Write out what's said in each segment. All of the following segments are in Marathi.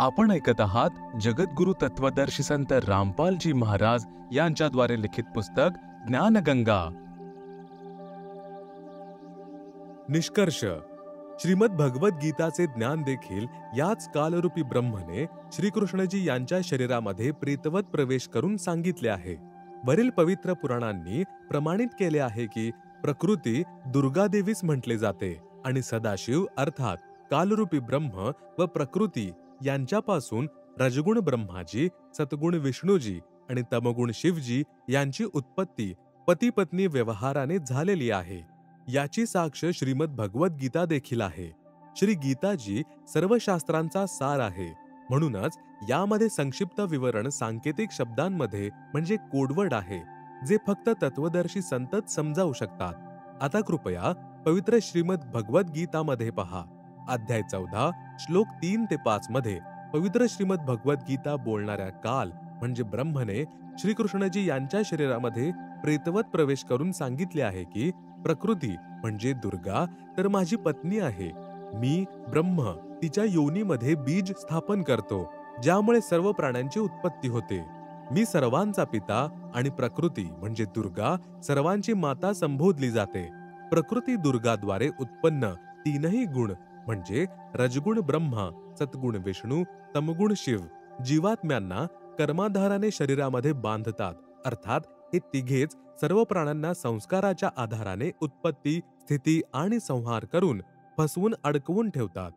आपण ऐकत आहात जगद्गुरु तत्वदर्शी संत रामपालजी महाराज यांच्याद्वारे लिखित पुस्तक ज्ञानगंगा। निष्कर्ष। श्रीमद भगवत गीताचे ज्ञान देखील याच कालरूपी ब्रह्मने श्रीकृष्णजी यांच्या शरीरामध्ये प्रेतवत प्रवेश करून सांगितले आहे। वरील पवित्र पुराणांनी प्रमाणित केले आहे की प्रकृती दुर्गादेवीच म्हटले जाते आणि सदाशिव अर्थात कालरूपी ब्रह्म व प्रकृती यांच्यापासून रजगुण ब्रह्माजी, सतगुण विष्णूजी आणि तमगुण शिवजी यांची उत्पत्ती पती पत्नी व्यवहाराने झालेली आहे। याची साक्ष श्रीमद भगवत गीता देखील आहे। श्री गीताजी सर्व शास्त्रांचा सार आहे, म्हणूनच यामध्ये संक्षिप्त विवरण सांकेतिक शब्दांमध्ये म्हणजे कोडवर्ड आहे, जे फक्त तत्वदर्शी संतच समजावू शकतात। आता कृपया पवित्र श्रीमद भगवत गीतामध्ये पहा। अध्याय 14 श्लोक 3 ते 5 मध्ये पवित्र श्रीमद भगवत गीता बोलणाऱ्या काल म्हणजे ब्रह्मने श्रीकृष्णजी यांच्या शरीरामध्ये प्रेतवत प्रवेश करून सांगितले आहे की प्रकृती म्हणजे दुर्गा तर माझी पत्नी आहे। मी ब्रह्म तिच्या योनीमध्ये बीज स्थापन करतो, ज्यामुळे सर्व प्राण्यांची उत्पत्ती होते। मी सर्वांचा पिता आणि प्रकृती म्हणजे दुर्गा सर्वांची माता संबोधली जाते। प्रकृती दुर्गाद्वारे उत्पन्न तीनही गुण म्हणजे रजगुण ब्रह्मा, सतगुण विष्णू, तमगुण शिव जीवात्म्यांना कर्माधाराने शरीरामध्ये बांधतात, अर्थात हे तिघेच सर्व प्राण्यांना संस्काराच्या आधाराने उत्पत्ती, स्थिती आणि संहार करून फसवून अडकवून ठेवतात।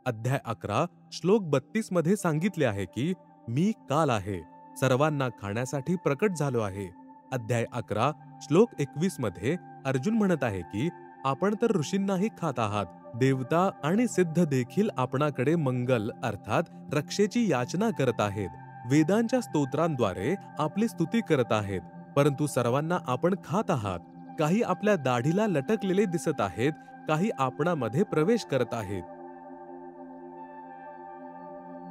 अध्याय 11 श्लोक 32 मध्ये सांगितले आहे की मी काल आहे, सर्वांना खाण्यासाठी प्रकट झालो आहे। अध्याय 11 श्लोक 21 मध्ये अर्जुन म्हणत आहे की आपण तर ऋषींनाही खात आहात, देवता आणि सिद्ध देखील आपणाकडे मंगल अर्थात रक्षेची याचना करत आहेत, वेदांच्या स्तोत्रांद्वारे आपली स्तुती करत आहेत, परंतु सर्वांना आपण खात आहात। काही आपल्या दाढीला लटकलेले दिसत आहेत, काही आपणामध्ये प्रवेश करत आहेत।